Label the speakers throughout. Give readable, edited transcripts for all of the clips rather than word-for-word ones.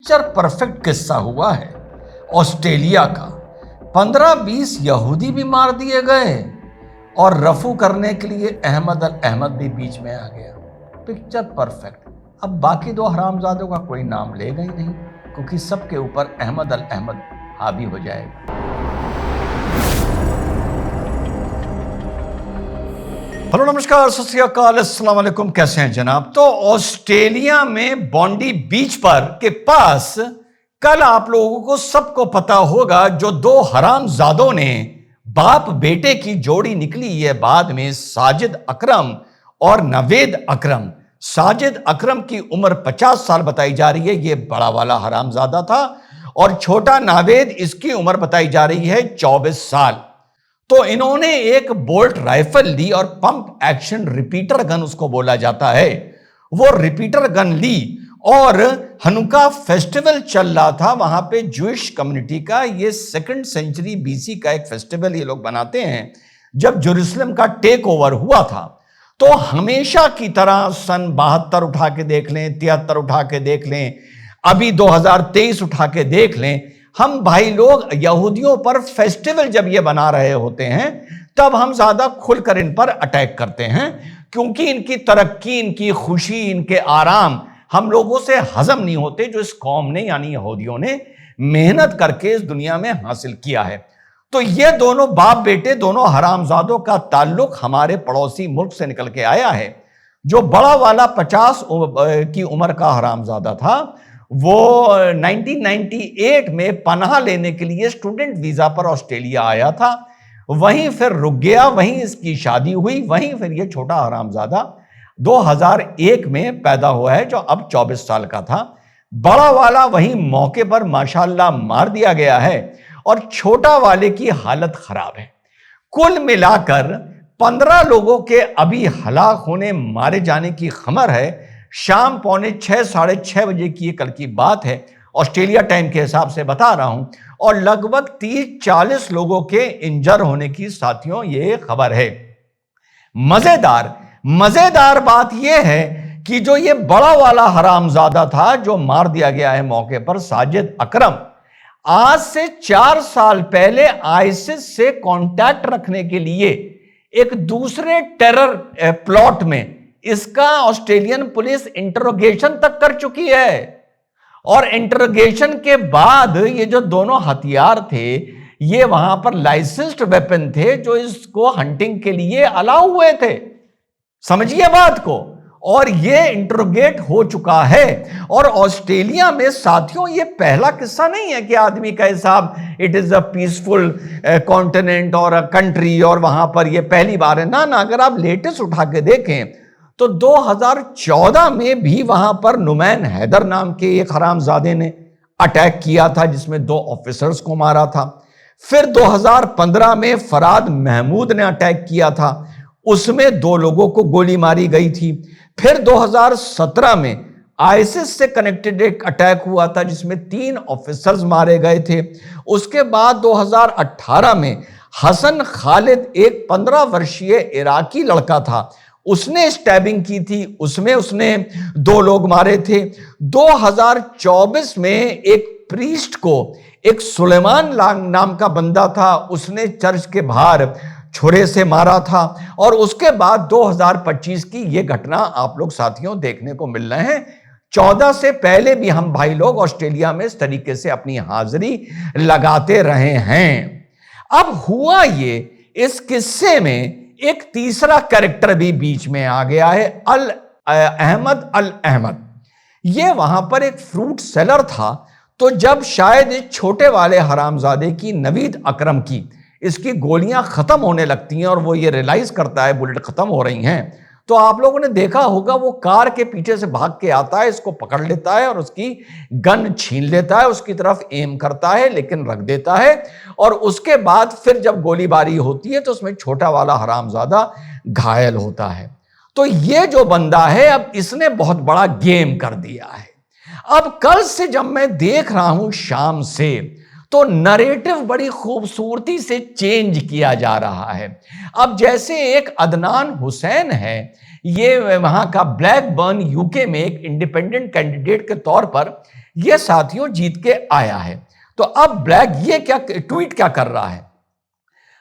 Speaker 1: Picture perfect किस्सा हुआ है ऑस्ट्रेलिया का। 15-20 यहूदी भी मार दिए गए और रफू करने के लिए अहमद अल अहमद भी बीच में आ गया। Picture perfect. अब बाकी दो हरामजादों का कोई नाम लेगा ही नहीं, क्योंकि सबके ऊपर अहमद अल अहमद हावी हो जाएगा। हेलो, नमस्कार, सत श्री अकाल, अस्सलाम वालेकुम। कैसे हैं जनाब? तो ऑस्ट्रेलिया में बॉन्डी बीच पर के पास कल आप लोगों को सबको पता होगा, जो दो हरामजादों ने बाप बेटे की जोड़ी निकली है बाद में, साजिद अकरम और नवेद अकरम। साजिद अकरम की उम्र 50 साल बताई जा रही है, ये बड़ा वाला हरामजादा था, और छोटा नावेद, इसकी उम्र बताई जा रही है 24 साल। तो इन्होंने एक बोल्ट राइफल ली और पंप एक्शन रिपीटर गन उसको बोला जाता है, वो रिपीटर गन ली। और हनुका फेस्टिवल चल रहा था वहां पे ज्यूइश कम्युनिटी का, ये 2nd सेंचुरी BC का एक फेस्टिवल ये लोग बनाते हैं। जब जेरूसलम का टेक ओवर हुआ था, तो हमेशा की तरह सन 72 उठा के देख लें, 73 उठा के देख लें, अभी 2023 उठा के देख लें, हम भाई लोग यहूदियों पर फेस्टिवल जब ये बना रहे होते हैं, तब हम ज्यादा खुलकर इन पर अटैक करते हैं, क्योंकि इनकी तरक्की, इनकी खुशी, इनके आराम हम लोगों से हजम नहीं होते, जो इस कौम ने यानी यहूदियों ने मेहनत करके इस दुनिया में हासिल किया है। तो ये दोनों बाप बेटे, दोनों हरामजादों का ताल्लुक हमारे पड़ोसी मुल्क से निकल के आया है। जो बड़ा वाला 50 की उम्र का हरामजादा था, वो 1998 में पनाह लेने के लिए स्टूडेंट वीजा पर ऑस्ट्रेलिया आया था, वहीं फिर रुक गया, वहीं इसकी शादी हुई, वहीं फिर ये छोटा हरामजादा 2001 में पैदा हुआ है, जो अब 24 साल का था। बड़ा वाला वहीं मौके पर माशाल्लाह मार दिया गया है, और छोटा वाले की हालत खराब है। कुल मिलाकर 15 लोगों के अभी हलाक होने, मारे जाने की खबर है। शाम 5:45 साढ़े 6 बजे की ये कल की बात है, ऑस्ट्रेलिया टाइम के हिसाब से बता रहा हूं, और लगभग 30-40 लोगों के इंजर होने की साथियों ये खबर है। मजेदार बात यह है कि जो ये बड़ा वाला हरामजादा था, जो मार दिया गया है मौके पर, साजिद अकरम, आज से 4 साल पहले आईसिस से कांटेक्ट रखने के लिए एक दूसरे टेरर प्लॉट में इसका ऑस्ट्रेलियन पुलिस इंटरोगेशन तक कर चुकी है। और इंटरोगेशन के बाद ये जो दोनों हथियार थे, ये वहां पर लाइसेंस्ड वेपन थे, जो इसको हंटिंग के लिए अलाउ हुए थे। समझिए बात को। और ये इंटरोगेट हो चुका है। और ऑस्ट्रेलिया में साथियों, ये पहला किस्सा नहीं है कि आदमी का हिसाब, it is a peaceful continent और अ कंट्री, और वहां पर ये पहली बार है ना। अगर आप लेटेस्ट उठा के देखें तो 2014 में भी वहां पर नुमैन हैदर नाम के एक हरामजादे ने अटैक किया था, जिसमें 2 ऑफिसर्स को मारा था। फिर 2015 में फराद महमूद ने अटैक किया था, उसमें 2 लोगों को गोली मारी गई थी। फिर 2017 में आईसिस से कनेक्टेड एक अटैक हुआ था, जिसमें 3 ऑफिसर्स मारे गए थे। उसके बाद 2018 में हसन खालिद, एक 15 वर्षीय इराकी लड़का था, उसने स्टैबिंग की थी, उसमें उसने 2 लोग मारे थे। 2024 में एक प्रीस्ट को, एक सुलेमान नाम का बंदा था, उसने चर्च के बाहर छुरे से मारा था। और उसके बाद 2025 की ये घटना आप लोग साथियों देखने को मिल रहे हैं। 14 से पहले भी हम भाई लोग ऑस्ट्रेलिया में इस तरीके से अपनी हाजिरी लगाते रहे हैं। अब हुआ ये, इस किस्से में एक तीसरा कैरेक्टर भी बीच में आ गया है, अहमद अल अहमद। ये वहां पर एक फ्रूट सेलर था। तो जब शायद इस छोटे वाले हरामजादे की, नवीद अकरम की, इसकी गोलियां खत्म होने लगती हैं और वो ये रियलाइज करता है बुलेट खत्म हो रही हैं, तो आप लोगों ने देखा होगा, वो कार के पीछे से भाग के आता है, इसको पकड़ लेता है और उसकी गन छीन लेता है, उसकी तरफ एम करता है, लेकिन रख देता है। और उसके बाद फिर जब गोलीबारी होती है, तो उसमें छोटा वाला हरामजादा घायल होता है। तो ये जो बंदा है, अब इसने बहुत बड़ा गेम कर दिया है। अब कल से जब मैं देख रहा हूं शाम से, तो नरेटिव बड़ी खूबसूरती से चेंज किया जा रहा है। अब जैसे एक अदनान हुसैन है, ये वहां का ब्लैकबर्न यूके में एक इंडिपेंडेंट कैंडिडेट के तौर पर ये साथियों जीत के आया है। तो अब ब्लैक ये क्या ट्वीट क्या कर रहा है?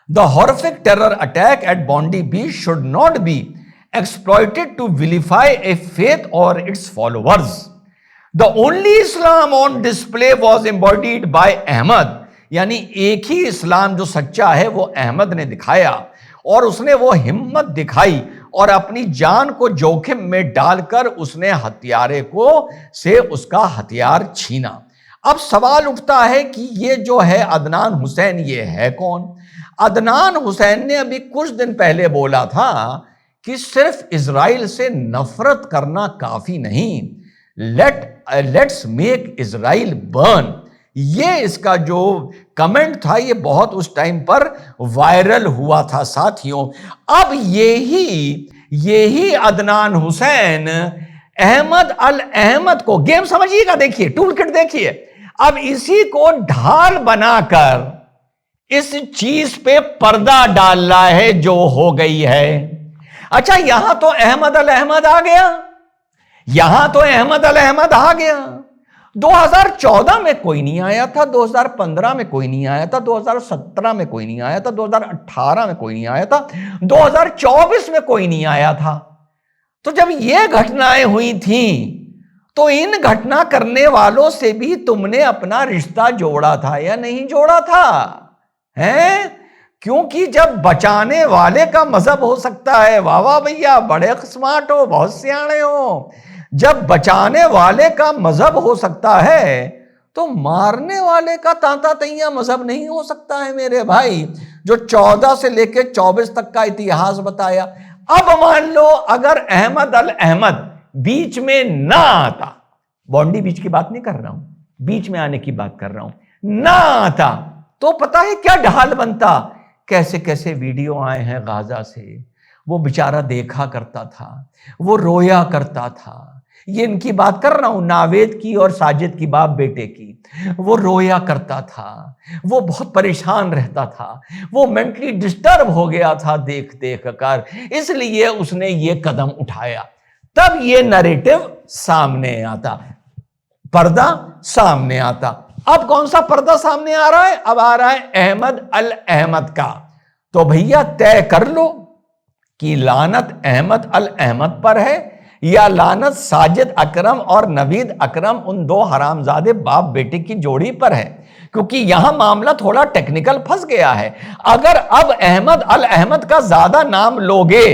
Speaker 1: The horrific terror attack at Bondi beach should not be exploited to vilify a faith or its followers. The only Islam on display was embodied by Ahmad. यानी एक ही इस्लाम जो सच्चा है वो अहमद ने दिखाया, और उसने वो हिम्मत दिखाई और अपनी जान को जोखिम में डालकर उसने हत्यारे को से उसका हथियार छीना। अब सवाल उठता है कि ये जो है अदनान हुसैन, ये है कौन? अदनान हुसैन ने अभी कुछ दिन पहले बोला था कि सिर्फ इजराइल से नफरत करना काफी नहीं, लेट्स मेक इजराइल बर्न। ये इसका जो कमेंट था ये बहुत उस टाइम पर वायरल हुआ था साथियों। अब यही अदनान हुसैन अहमद अल अहमद को, गेम समझिएगा, देखिए टूल किट देखिए, अब इसी को ढाल बनाकर इस चीज पे पर्दा डाल रहा है जो हो गई है। अच्छा, यहां तो अहमद अल अहमद आ गया, यहां तो अहमद अल अहमद आ गया। 2014 में कोई नहीं आया था, 2015 में कोई नहीं आया था, 2017 में कोई नहीं आया था, 2018 में कोई नहीं आया था, 2024 में कोई नहीं आया था। तो जब ये घटनाएं हुई थी तो इन घटना करने वालों से भी तुमने अपना रिश्ता जोड़ा था या नहीं जोड़ा था? हैं? क्योंकि जब बचाने वाले का मजहब हो सकता है, वाह वाह भैया, बड़े स्मार्ट हो, बहुत सियाणे हो, जब बचाने वाले का मजहब हो सकता है तो मारने वाले का तांता तैया मजहब नहीं हो सकता है मेरे भाई, जो 14 से लेकर 24 तक का इतिहास बताया। अब मान लो अगर अहमद अल अहमद बीच में ना आता, बॉन्डी बीच की बात नहीं कर रहा हूं, बीच में आने की बात कर रहा हूं, ना आता तो पता है क्या ढाल बनता? कैसे कैसे वीडियो आए हैं गाजा से, वो बेचारा देखा करता था, वो रोया करता था। ये इनकी बात कर रहा हूं, नावेद की और साजिद की, बाप बेटे की। वो रोया करता था, वो बहुत परेशान रहता था, वो मेंटली डिस्टर्ब हो गया था देख देख कर, इसलिए उसने ये कदम उठाया। तब ये नैरेटिव सामने आता, पर्दा सामने आता। अब कौन सा पर्दा सामने आ रहा है? अब आ रहा है अहमद अल अहमद का। तो भैया तय कर लो कि लानत अहमद अल अहमद पर है या लानत साजिद अकरम और नवीद अकरम, उन दो हरामजादे बाप बेटे की जोड़ी पर है। क्योंकि यहां मामला थोड़ा टेक्निकल फंस गया है। अगर अब अहमद अल अहमद का ज्यादा नाम लोगे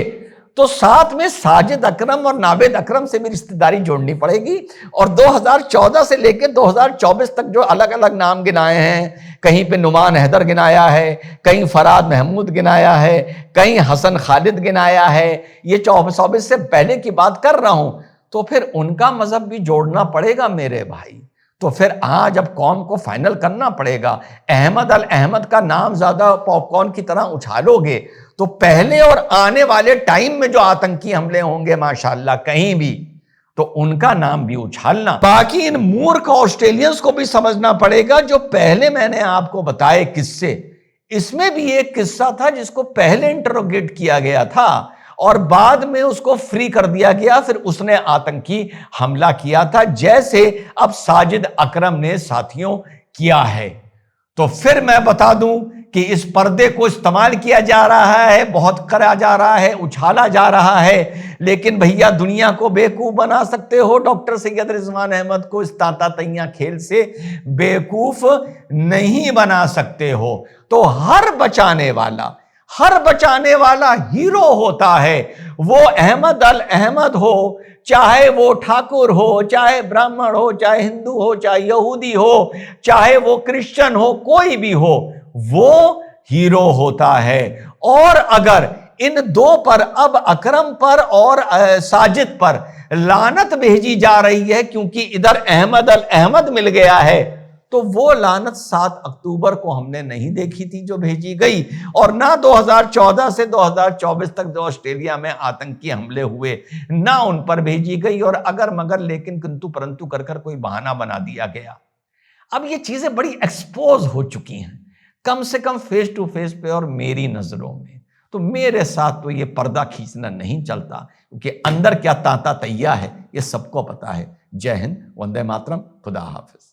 Speaker 1: तो साथ में साजिद अकरम और नावेद अकरम से भी रिश्तेदारी जोड़नी पड़ेगी। और 2014 से लेकर 2024 तक जो अलग अलग नाम गिनाए हैं, कहीं पे नुमान हैदर गिनाया है, कहीं फराद महमूद गिनाया है, कहीं हसन खालिद गिनाया है, ये 24 से पहले की बात कर रहा हूं, तो फिर उनका मजहब भी जोड़ना पड़ेगा मेरे भाई। तो फिर आज अब कौम को फाइनल करना पड़ेगा। अहमद अल अहमद का नाम ज्यादा पॉपकॉर्न की तरह उछालोगे तो पहले और आने वाले टाइम में जो आतंकी हमले होंगे माशाल्लाह कहीं भी, तो उनका नाम भी उछालना। बाकी इन मूर्ख ऑस्ट्रेलियंस को भी समझना पड़ेगा। जो पहले मैंने आपको बताए किस्से, इसमें भी एक किस्सा था जिसको पहले इंटरोगेट किया गया था और बाद में उसको फ्री कर दिया गया, फिर उसने आतंकी हमला किया था, जैसे अब साजिद अकरम ने साथियों किया है। तो फिर मैं बता दूं कि इस पर्दे को इस्तेमाल किया जा रहा है, बहुत करा जा रहा है, उछाला जा रहा है, लेकिन भैया दुनिया को बेवकूफ बना सकते हो, डॉक्टर सैयद रिजवान अहमद को इस तांता तैया खेल से बेवकूफ नहीं बना सकते हो। तो हर बचाने वाला हीरो होता है, वो अहमद अल अहमद हो, चाहे वो ठाकुर हो, चाहे ब्राह्मण हो, चाहे हिंदू हो, चाहे यहूदी हो, चाहे वो क्रिश्चियन हो, कोई भी हो, वो हीरो होता है। और अगर इन दो पर, अब अकरम पर और साजिद पर लानत भेजी जा रही है क्योंकि इधर अहमद अल अहमद मिल गया है, तो वो लानत 7 अक्टूबर को हमने नहीं देखी थी जो भेजी गई, और ना 2014 से 2024 तक जो ऑस्ट्रेलिया में आतंकी हमले हुए ना उन पर भेजी गई, और अगर मगर लेकिन किंतु परंतु कर कर कोई बहाना बना दिया गया। अब ये चीजें बड़ी एक्सपोज हो चुकी हैं, कम से कम फेस टू फेस पे और मेरी नजरों में। तो मेरे साथ तो ये पर्दा खींचना नहीं चलता, क्योंकि अंदर क्या तांता तैया है ये सबको पता है। जय हिंद, वंदे मातरम, खुदा हाफिज।